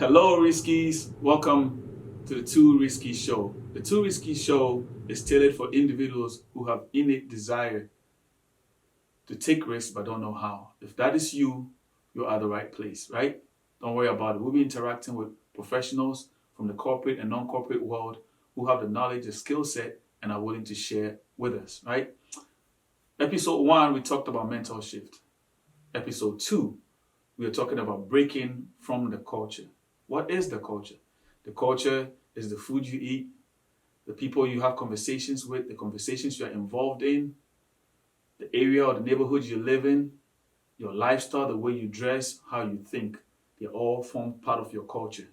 Hello, Riskies. Welcome to the Too Risky Show. The Too Risky Show is tailored for individuals who have innate desire to take risks but don't know how. If that is you, you're at the right place, right? Don't worry about it. We'll be interacting with professionals from the corporate and non-corporate world who have the knowledge, the skill set, and are willing to share with us, right? Episode 1, we talked about mental shift. Episode 2, we are talking about breaking from the culture. What is the culture? The culture is the food you eat, the people you have conversations with, the conversations you are involved in, the area or the neighborhood you live in, your lifestyle, the way you dress, how you think. They all form part of your culture.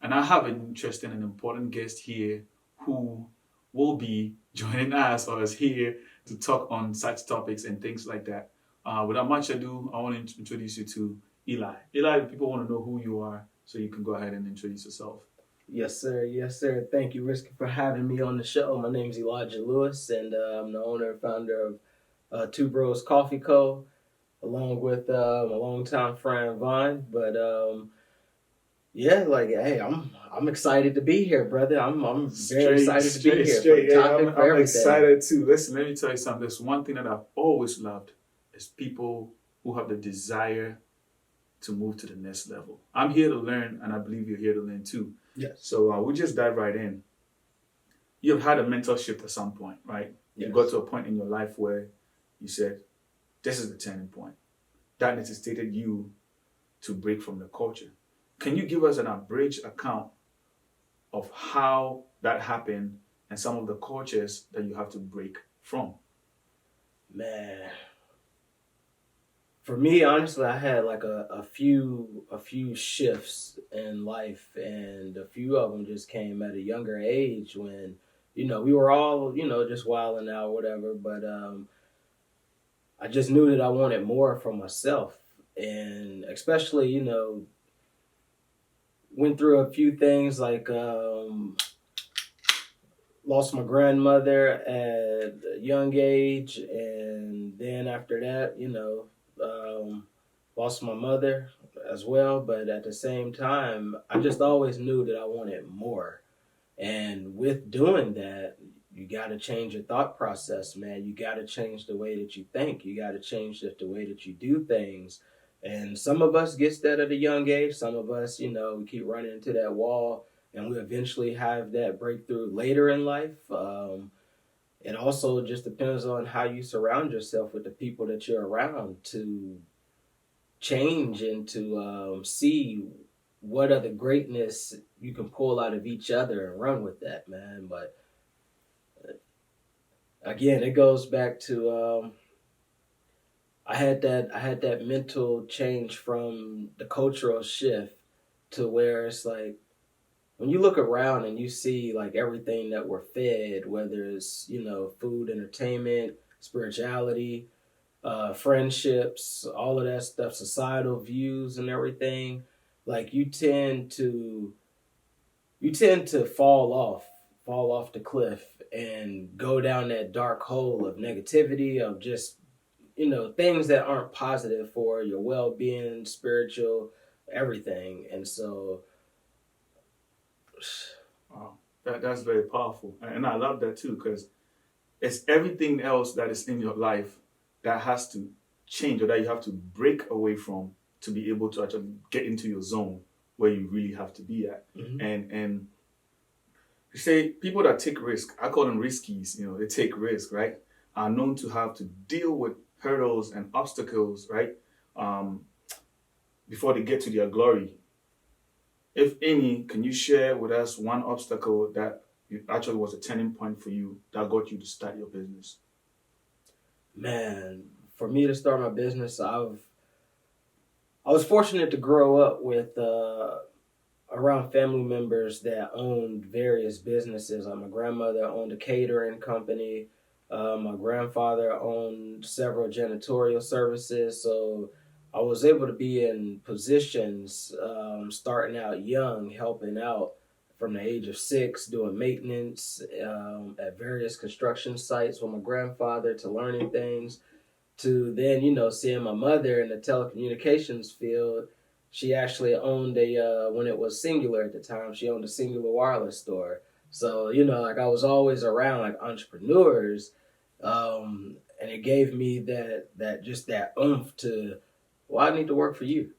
And I have an interesting and important guest here who will be joining us or is here to talk on such topics and things like that. Without much ado, I want to introduce you to Eli. Eli, people want to know who you are, so you can go ahead and introduce yourself. Yes, sir. Yes, sir. Thank you, Risky, for having me on the show. My name is Elijah Lewis, and I'm the owner and founder of Two Bros Coffee Co., along with my longtime friend Vaughn. But yeah, like, hey, I'm excited to be here, brother. I'm very excited to be here for the Yeah, topic, for I'm everything. excited too. Listen, let me tell you something. There's one thing that I've always loved is people who have the desire to move to the next level. I'm here to learn, and I believe you're here to learn too. Yes. So we'll just dive right in. You've had a mental shift at some point, right? Yes. You got to a point in your life where you said, this is the turning point. That necessitated you to break from the culture. Can you give us an abridged account of how that happened and some of the cultures that you have to break from? Man, for me, honestly, I had like a few shifts in life, and a few of them just came at a younger age when we were all just wilding out, whatever. But I just knew that I wanted more for myself, and especially went through a few things like lost my grandmother at a young age, and then after that, lost my mother as well. But at the same time, I just always knew that I wanted more. And with doing that, you got to change your thought process, man. You got to change the way that you think. You got to change the way that you do things. And some of us gets that at a young age. Some of us, we keep running into that wall, and we eventually have that breakthrough later in life. It also just depends on how you surround yourself with the people that you're around to change and to see what other greatness you can pull out of each other and run with that, man. But again, it goes back to I had that mental change from the cultural shift to where it's like when you look around and you see like everything that we're fed, whether it's food, entertainment, spirituality, friendships, all of that stuff, societal views and everything, like you tend to fall off the cliff and go down that dark hole of negativity, of just things that aren't positive for your well-being, spiritual, everything. And so Wow, that's very powerful. And I love that too, because it's everything else that is in your life that has to change or that you have to break away from to be able to actually get into your zone where you really have to be at. mhm. And you say people that take risk, I call them riskies, they take risk, right? Are known to have to deal with hurdles and obstacles, right? Um, Before they get to their glory. If any, can you share with us one obstacle that actually was a turning point for you that got you to start your business? Man, for me to start my business, I was fortunate to grow up with around family members that owned various businesses. My grandmother owned a catering company. My grandfather owned several janitorial services. So I was able to be in positions starting out young, helping out from the age of 6, doing maintenance at various construction sites with my grandfather, to learning things, to then, seeing my mother in the telecommunications field. She actually owned when it was Singular at the time, she owned a Singular wireless store. So, like I was always around like entrepreneurs, and it gave me that oomph to, well, I need to work for you,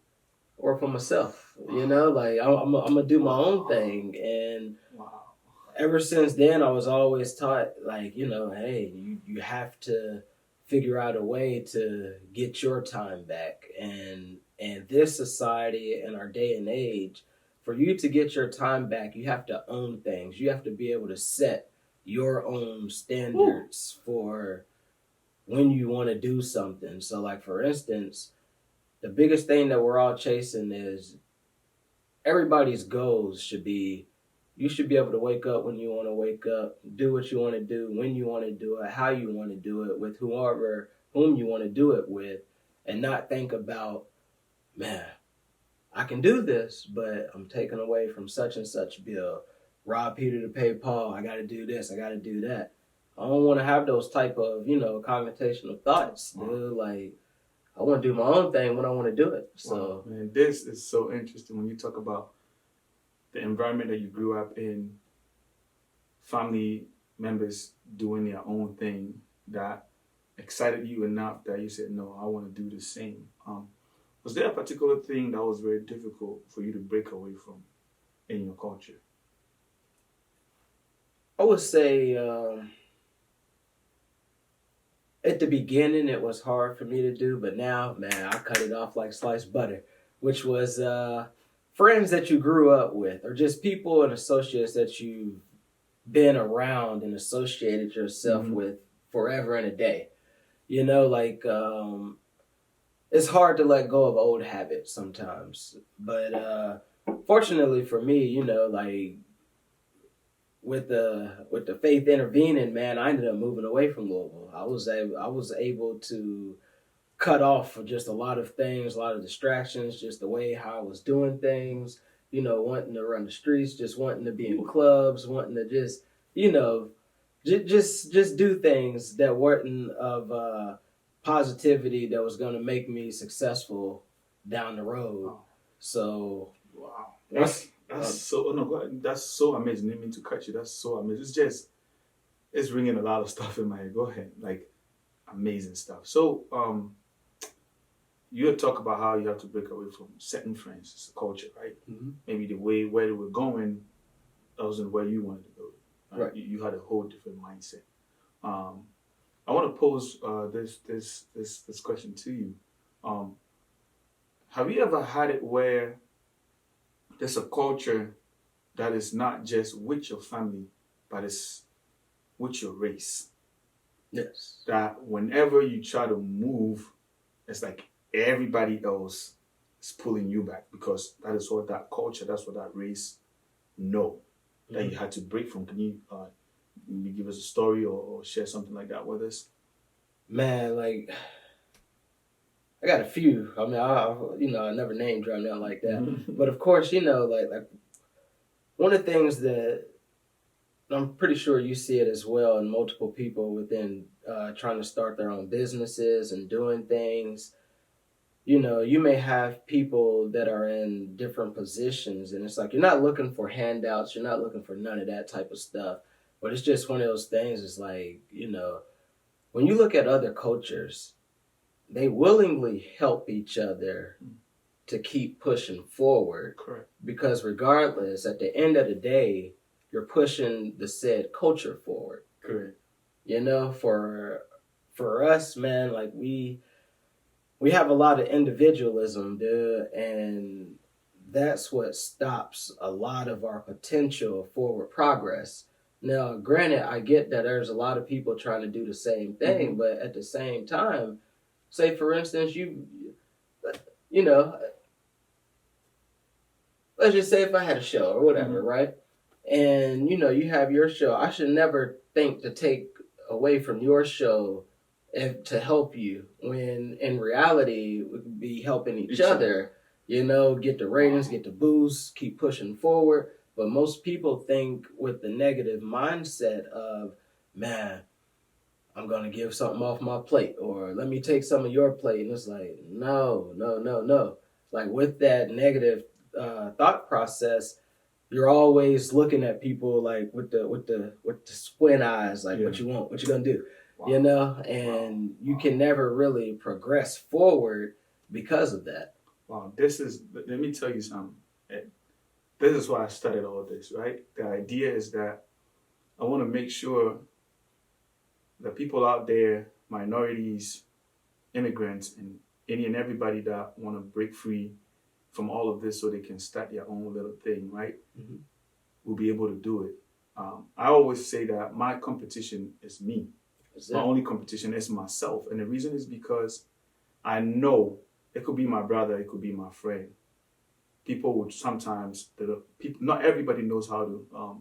work for myself. Like I'm gonna do my own thing. And Wow. ever since then, I was always taught, like, hey, you have to figure out a way to get your time back. And this society and our day and age, for you to get your time back, you have to own things. You have to be able to set your own standards for when you want to do something. So, like, for instance, the biggest thing that we're all chasing is everybody's goals should be, you should be able to wake up when you want to wake up, do what you want to do, when you want to do it, how you want to do it, with whom you want to do it with, and not think about, man, I can do this, but I'm taken away from such and such bill. Rob Peter to pay Paul. I got to do this. I got to do that. I don't want to have those type of, confrontational thoughts, dude. Like, I want to do my own thing when I want to do it. So, wow, man, this is so interesting when you talk about the environment that you grew up in, family members doing their own thing that excited you enough that you said, no, I want to do the same. Was there a particular thing that was very difficult for you to break away from in your culture? I would say at the beginning it was hard for me to do, but now, man, I cut it off like sliced butter, which was friends that you grew up with, or just people and associates that you've been around and associated yourself with forever and a day. Like, it's hard to let go of old habits sometimes. But fortunately for me, like, with the faith intervening, man, I ended up moving away from Louisville. I was able to cut off just a lot of things, a lot of distractions, just the way how I was doing things, wanting to run the streets, just wanting to be in clubs, wanting to just, just do things that weren't of positivity that was going to make me successful down the road. So, wow, that's so. Oh no, go ahead. That's so amazing. I didn't mean to cut you. That's so amazing. It's ringing a lot of stuff in my head. Go ahead, like amazing stuff. So, you had talked about how you have to break away from certain friends. It's a culture, right? Mm-hmm. Maybe the way where they were going, that wasn't where you wanted to go. Right. You had a whole different mindset. I want to pose this question to you. Have you ever had it where there's a culture that is not just with your family, but it's with your race? Yes. That whenever you try to move, it's like everybody else is pulling you back, because that is what that culture, that's what that race know that you had to break from. Can you maybe give us a story or share something like that with us? Man, like, I got a few. I mean, I never name drop down like that. But of course, like one of the things that I'm pretty sure you see it as well in multiple people within trying to start their own businesses and doing things. You may have people that are in different positions, and it's like you're not looking for handouts, you're not looking for none of that type of stuff. But it's just one of those things. It's like, when you look at other cultures, they willingly help each other to keep pushing forward. Correct. Because regardless, at the end of the day, you're pushing the said culture forward. Correct. For us, man, like we have a lot of individualism, dude, and that's what stops a lot of our potential forward progress. Now, granted, I get that there's a lot of people trying to do the same thing, but at the same time, say for instance, let's just say if I had a show or whatever, right? And you have your show. I should never think to take away from your show to help you, when in reality we could be helping each other. Get the ratings, get the boost, keep pushing forward. But most people think with the negative mindset of, man, I'm going to give something off my plate, or let me take some of your plate. And it's like, no. Like with that negative thought process, you're always looking at people like with the squint eyes, like what you want, what you gonna do, you know, and you can never really progress forward because of that. Wow, let me tell you something. This is why I started all this, right? The idea is that I want to make sure that people out there, minorities, immigrants, and any and everybody that want to break free from all of this so they can start their own little thing, right? Mm-hmm. Will be able to do it. I always say that my competition is me. My only competition is myself. And the reason is because I know it could be my brother, it could be my friend. People would sometimes, not everybody knows how to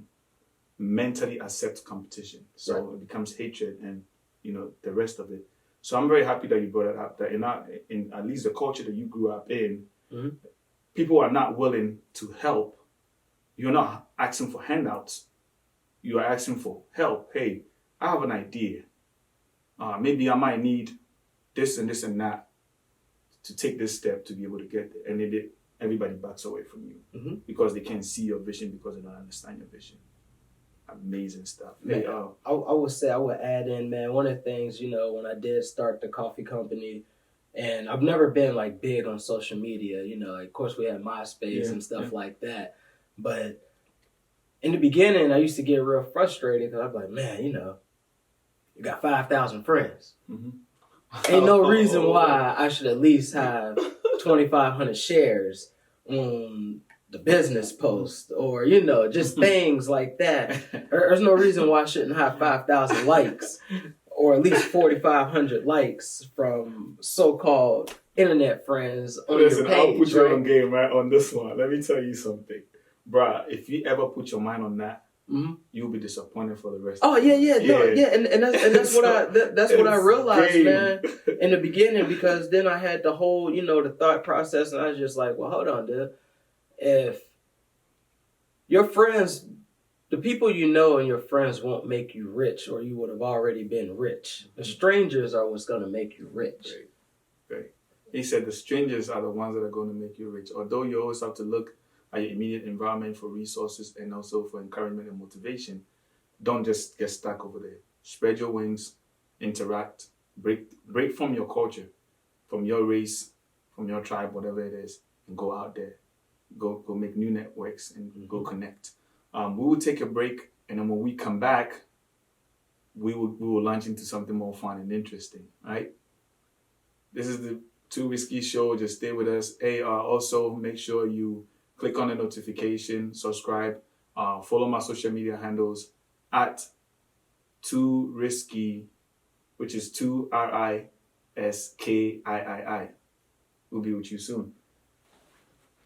mentally accept competition. So It becomes hatred and, the rest of it. So I'm very happy that you brought it up, that in at least the culture that you grew up in, mm-hmm. people are not willing to help. You're not asking for handouts. You are asking for help. Hey, I have an idea. Maybe I might need this and this and that to take this step to be able to get there. And everybody backs away from you mm-hmm. because they can't see your vision, because they don't understand your vision. Amazing stuff. Man, hey, I would add in, man, one of the things, when I did start the coffee company, and I've never been like big on social media, of course we had MySpace and stuff like that. But in the beginning, I used to get real frustrated because I was like, man, you got 5,000 friends. Mm-hmm. Ain't no reason why I should at least have 2,500 shares on the business post or, just things like that. There's no reason why I shouldn't have 5,000 likes or at least 4,500 likes from so-called internet friends on your page. I'll put you on game right on this one. Let me tell you something. Bruh, if you ever put your mind on that, mm-hmm. you'll be disappointed for the rest of the time. And that's what I realized, man, in the beginning, because then I had the whole, the thought process, and I was just like, well, hold on, dude. If your friends, the people and your friends won't make you rich, or you would have already been rich. The strangers are what's going to make you rich. Right. He said the strangers are the ones that are going to make you rich. Although you always have to look at your immediate environment for resources and also for encouragement and motivation, don't just get stuck over there. Spread your wings, interact, break from your culture, from your race, from your tribe, whatever it is, and go out there. Go make new networks and mm-hmm. go connect. We will take a break, and then when we come back, we will launch into something more fun and interesting, right? This is the Too Risky Show. Just stay with us. Hey, also make sure you click on the notification, subscribe, follow my social media handles at Too Risky, which is 2RISKIII. We'll be with you soon.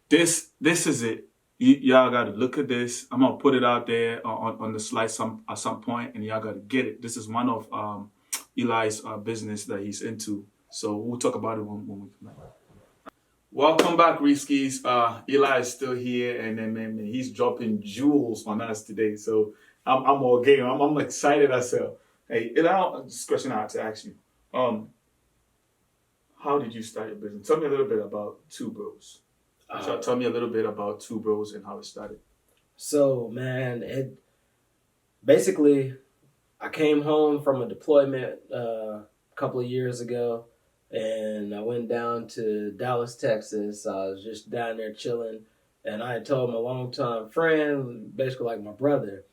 This is it. Y'all got to look at this. I'm going to put it out there on the slide at some point, and y'all got to get it. This is one of Eli's business that he's into. So we'll talk about it when we come back. Welcome back, Riskies. Eli is still here, and then man, he's dropping jewels on us today. So I'm all game. I'm excited as hell. Hey, Eli, this question I have to ask you. How did you start your business? Tell me a little bit about Two Bros. Tell me a little bit about Two Bros and how it started. So, man, basically, I came home from a deployment a couple of years ago, and I went down to Dallas, Texas. I was just down there chilling, and I had told my longtime friend, basically like my brother,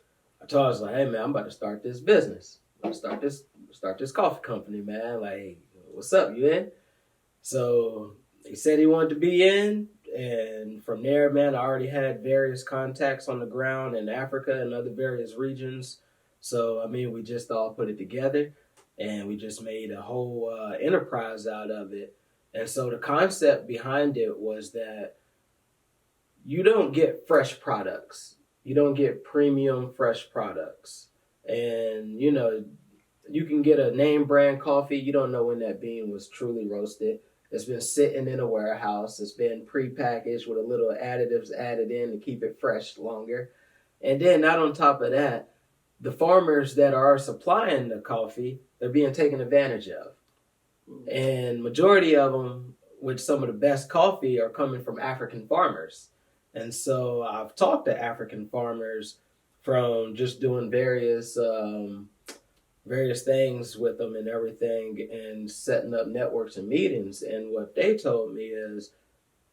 I was like, hey, man, I'm about to start this business. I'm about to start this coffee company, man. Like, what's up, you in? So he said he wanted to be in. And from there, man, I already had various contacts on the ground in Africa and other various regions. So, we just all put it together and we just made a whole enterprise out of it. And so the concept behind it was that you don't get fresh products. You don't get premium fresh products. And, you can get a name brand coffee. You don't know when that bean was truly roasted. It's been sitting in a warehouse. It's been prepackaged with a little additives added in to keep it fresh longer. And then not on top of that, the farmers that are supplying the coffee, they're being taken advantage of. And majority of them which some of the best coffee are coming from African farmers. And so I've talked to African farmers from just doing various things with them and everything, and setting up networks and meetings. And what they told me is,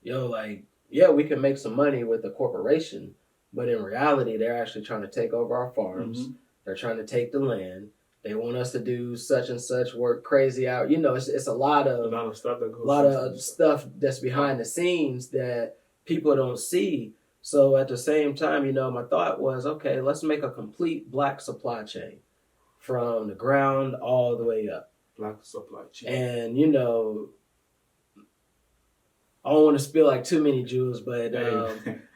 like, yeah, we can make some money with a corporation, but in reality, they're actually trying to take over our farms. Mm-hmm. They're trying to take the land. They want us to do such and such work, crazy out. It's a lot of stuff that goes. a lot of stuff that's behind the scenes that people don't see. So at the same time, my thought was, okay, let's make a complete black supply chain from the ground all the way up. Black supply chain. And I don't want to spill like too many jewels, but like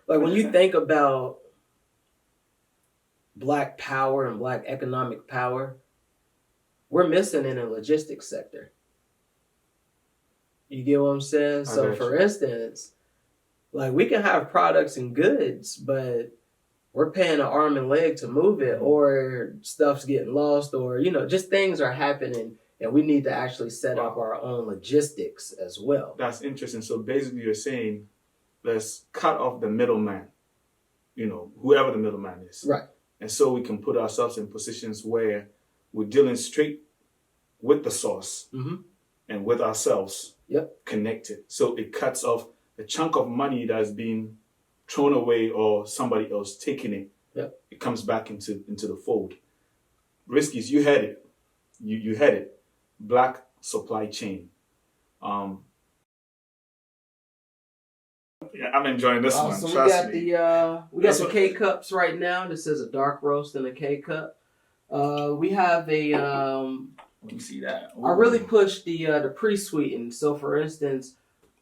when you think about black power and black economic power, we're missing in the logistics sector. You get what I'm saying? So for instance, like we can have products and goods, but we're paying an arm and leg to move it, or stuff's getting lost, or, just things are happening, and we need to actually set up our own logistics as well. That's interesting. So basically you're saying, let's cut off the middleman, whoever the middleman is. Right. And so we can put ourselves in positions where we're dealing straight with the source and with ourselves connected. So it cuts off the chunk of money that's being thrown away or somebody else taking it. Yep. It comes back into the fold. Riskies, you had it. You had it. Black supply chain. I'm enjoying this one. So Trust me. we got the K cups right now. This is a dark roast in a K cup. We have a. Let me see that. Ooh. I really push the pre-sweetened. So for instance,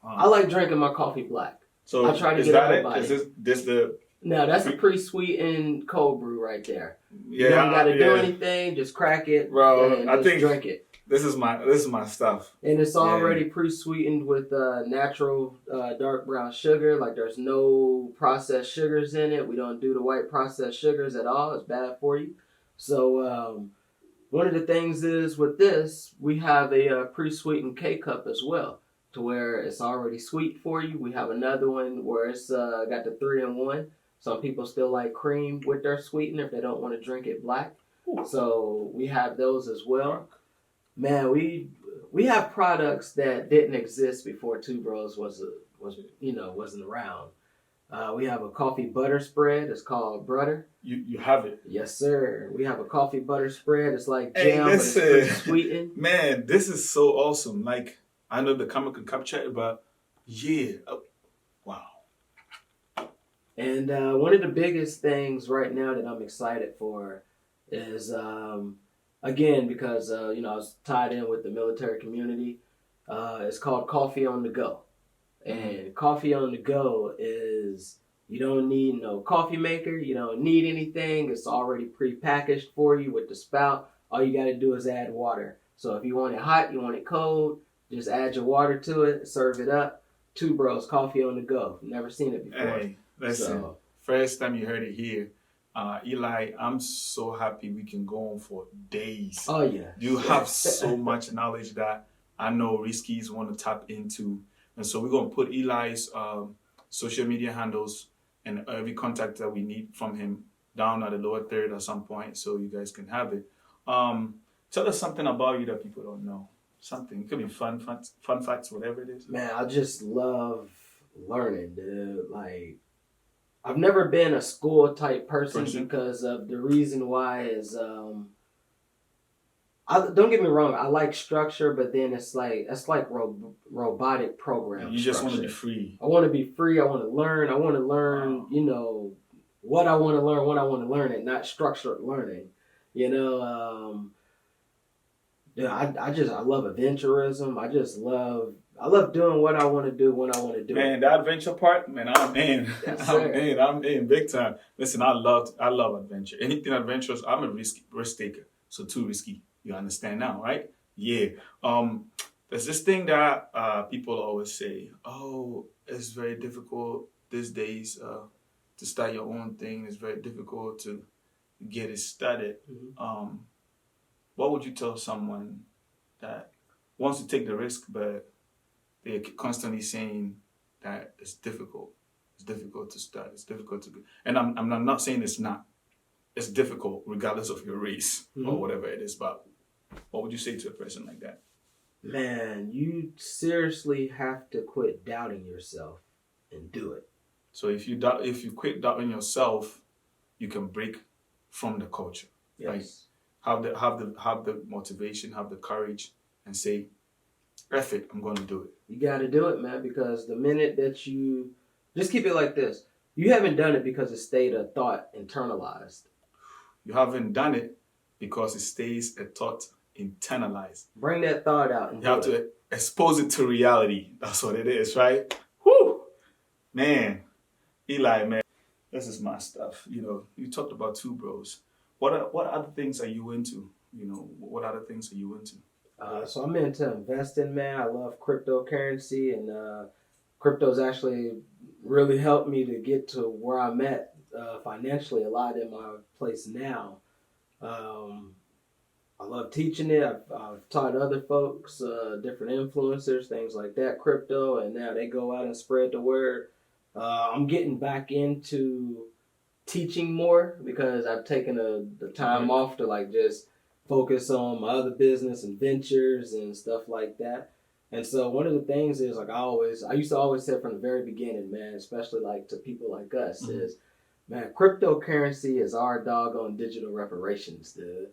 I like drinking my coffee black. So I try to is get that everybody. Is this the? No, that's a pre-sweetened cold brew right there. Yeah, You don't got to do anything. Just crack it, bro. and I just think drink it. This is my stuff. And it's already pre-sweetened with natural dark brown sugar. Like there's no processed sugars in it. We don't do the white processed sugars at all. It's bad for you. So one of the things is with this, we have a pre-sweetened K-cup as well, to where it's already sweet for you. We have another one where it's got the 3-in-1. Some people still like cream with their sweetener if they don't want to drink it black. Ooh. So we have those as well. Man, we have products that didn't exist before Two Bros wasn't around. We have a coffee butter spread. It's called Brudder. You have it. Yes, sir. We have a coffee butter spread. It's like jam, but it's pretty sweetened. Man, this is so awesome. Like, I know the comic can capture it, but yeah. Wow. And one of the biggest things right now that I'm excited for is, again, because, I was tied in with the military community, it's called Coffee on the Go. And Coffee on the Go is, you don't need no coffee maker. You don't need anything. It's already pre-packaged for you with the spout. All you got to do is add water. So if you want it hot, you want it cold, just add your water to it, serve it up. Two Bros, Coffee on the Go. Never seen it before. Hey, listen, first time you heard it here. Eli, I'm so happy we can go on for days. Oh, yeah. You have so much knowledge that I know Riskies want to tap into. And so we're going to put Eli's social media handles and every contact that we need from him down at the lower third at some point so you guys can have it. Tell us something about you that people don't know. Something. It could be fun facts, whatever it is. Man, I just love learning, dude. Like, I've never been a school type person because of the reason why is, don't get me wrong, I like structure, but then it's like robotic program. You just want to be free. I want to be free. I want to learn. I want to learn, what I want to learn, when I want to learn it, not structured learning. I love adventurism. I love doing what I want to do when I want to do it. Man, that adventure part, man, I'm in. Yes, I'm in big time. Listen, I love adventure. Anything adventurous, I'm a risk taker. So too risky. You understand now, right? Yeah. There's this thing that people always say, oh, it's very difficult these days to start your own thing. It's very difficult to get it started. Mm-hmm. What would you tell someone wants to take the risk, but they're constantly saying that it's difficult. It's difficult to start. It's difficult to go. And I'm not saying it's not. It's difficult regardless of your race or whatever it is. But what would you say to a person like that? Man, you seriously have to quit doubting yourself and do it. So if you quit doubting yourself, you can break from the culture. Yes. Right? Have the motivation, have the courage, and say, "Eff it, I'm going to do it." You got to do it, man, because the minute that you just keep it like this, you haven't done it because it stayed a thought internalized. You haven't done it because it stays a thought internalized. Bring that thought out. And you have to expose it to reality. That's what it is, right? Whew! Man, Eli, man, this is my stuff. You talked about Two Bros. What other things are you into? What other things are you into? So I'm into investing, man. I love cryptocurrency, and crypto's actually really helped me to get to where I'm at financially, a lot in my place now. I love teaching it. I've taught other folks, different influencers, things like that, crypto, and now they go out and spread the word. I'm getting back into teaching more because I've taken the time off to just focus on my other business and ventures and stuff like that. And so one of the things is I used to always say from the very beginning, man, especially to people like us, is, man, cryptocurrency is our doggone digital reparations, dude.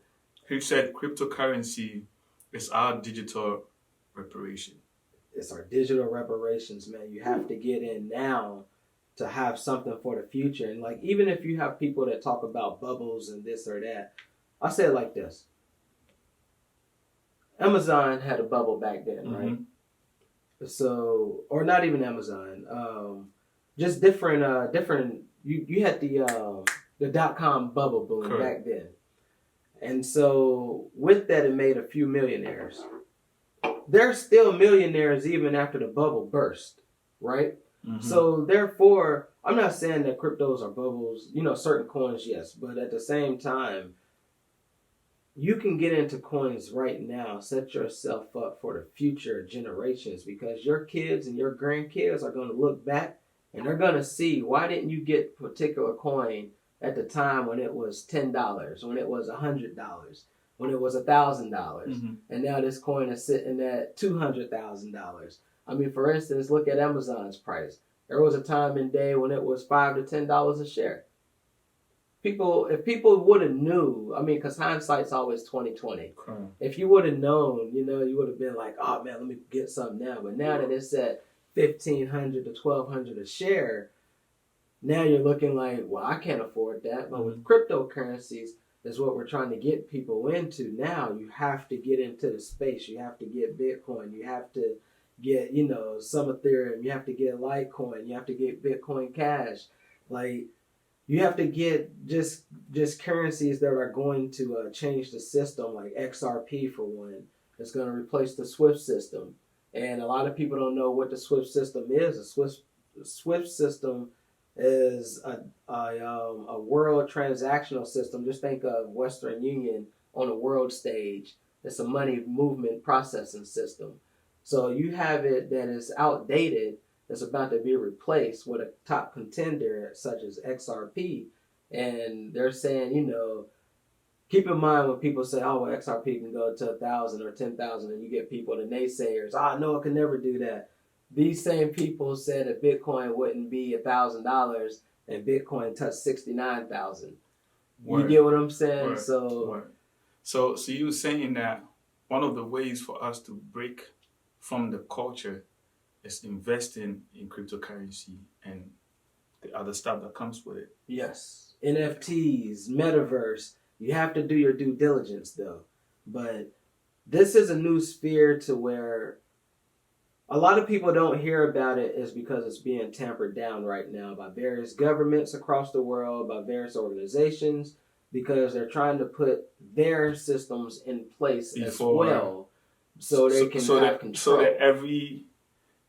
Who said cryptocurrency is our digital reparation? It's our digital reparations, man. You have to get in now to have something for the future. And even if you have people that talk about bubbles and this or that, I say it like this. Amazon had a bubble back then, right? So, or not even Amazon, just different. You had the .com bubble boom back then, and so with that, it made a few millionaires. They're still millionaires even after the bubble burst, right? So therefore, I'm not saying that cryptos are bubbles. Certain coins, yes, but at the same time, you can get into coins right now, set yourself up for the future generations, because your kids and your grandkids are going to look back and they're going to see, why didn't you get a particular coin at the time when it was $10, when it was $100, when it was $1,000, and now this coin is sitting at $200,000. I mean, for instance, look at Amazon's price. There was a time and day when it was $5 to $10 a share. If people would have knew, because hindsight's always 20/20. If you would have known, you would have been like, oh man, let me get something now. But now that it's at $1,500 to $1,200 a share, now you're looking like, well, I can't afford that. But with cryptocurrencies, is what we're trying to get people into now. You have to get into the space. You have to get Bitcoin. You have to get, some Ethereum. You have to get Litecoin. You have to get Bitcoin Cash. You have to get just currencies that are going to change the system, like XRP for one. It's going to replace the SWIFT system. And a lot of people don't know what the SWIFT system is. The SWIFT system is a world transactional system. Just think of Western Union on a world stage. It's a money movement processing system. So you have it that is outdated, that's about to be replaced with a top contender such as XRP. And they're saying, keep in mind when people say, oh, well, XRP can go to 1,000 or 10,000, and you get people, the naysayers, no, it can never do that. These same people said that Bitcoin wouldn't be $1,000 and Bitcoin touched 69,000. You get what I'm saying? So you were saying that one of the ways for us to break from the culture is investing in cryptocurrency and the other stuff that comes with it. Yes. NFTs, metaverse. You have to do your due diligence though. But this is a new sphere to where a lot of people don't hear about it is because it's being tampered down right now by various governments across the world, by various organizations, because they're trying to put their systems in place as well so they can have control. So that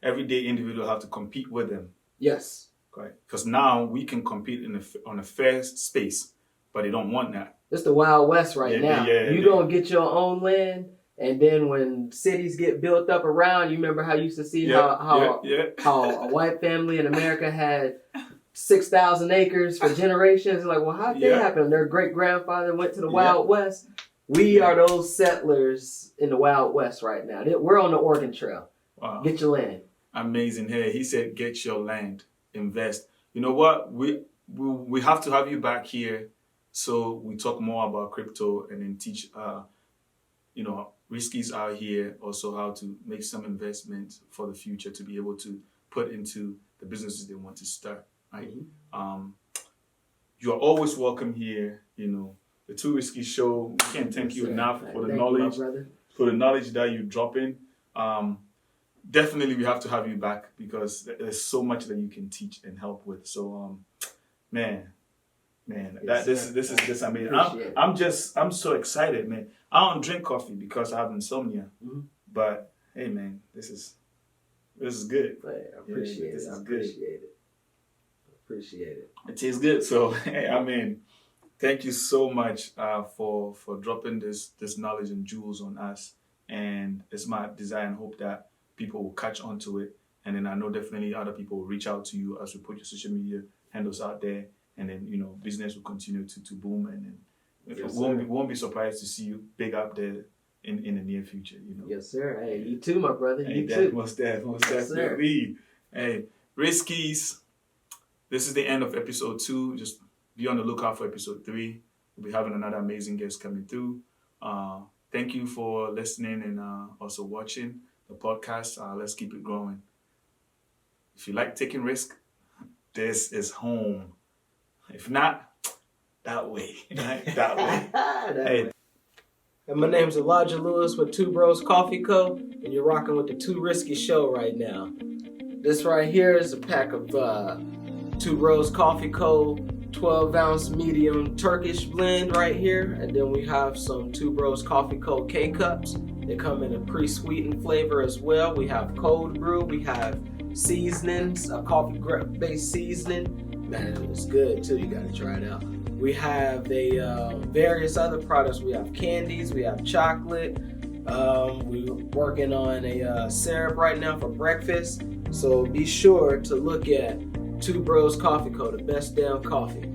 everyday individual have to compete with them. Yes. Right. Because now we can compete on a fair space, but they don't want that. It's the Wild West right now. You're going to get your own land, And then when cities get built up around, you remember how you used to see how a white family in America had 6,000 acres for generations. Like, well, how did that happen? Their great grandfather went to the Wild West. We are those settlers in the Wild West right now. We're on the Oregon Trail. Wow. Get your land. Amazing. Hey, he said, get your land, invest. You know what? We have to have you back here so we talk more about crypto and then teach, Riskies out here also how to make some investments for the future to be able to put into the businesses they want to start. Right? Mm-hmm. You are always welcome here. The Too Risky Show. We can't thank you enough for the knowledge, that you drop in. Definitely, we have to have you back because there's so much that you can teach and help with. So, this is just amazing. I'm so excited, man. I don't drink coffee because I have insomnia, but hey, man, this is good. I appreciate it. Appreciate it. It tastes good. So, thank you so much for dropping this knowledge and jewels on us. And it's my desire and hope that people will catch on to it. And then I know definitely other people will reach out to you as we put your social media handles out there. And then, business will continue to boom. And then won't be surprised to see you big up there in the near future. Yes, sir. Hey, you too, my brother. You too. Most definitely. Hey, Riskies. This is the end of episode 2. Just be on the lookout for episode 3. We'll be having another amazing guest coming through. Thank you for listening and also watching the podcast. Let's keep it growing. If you like taking risk, this is home. If not, that way. That way. Hey. And my name's Elijah Lewis with Two Bros Coffee Co. And you're rocking with the Too Risky Show right now. This right here is a pack of Two Bros Coffee Co. 12-ounce medium Turkish blend right here. And then we have some Two Bros Coffee Co. K-Cups. They come in a pre-sweetened flavor as well. We have cold brew. We have seasonings, a coffee-based seasoning. Man, it's good too. You gotta try it out. We have various other products. We have candies. We have chocolate. We're working on a syrup right now for breakfast. So be sure to look at Two Bros Coffee Co., the best damn coffee.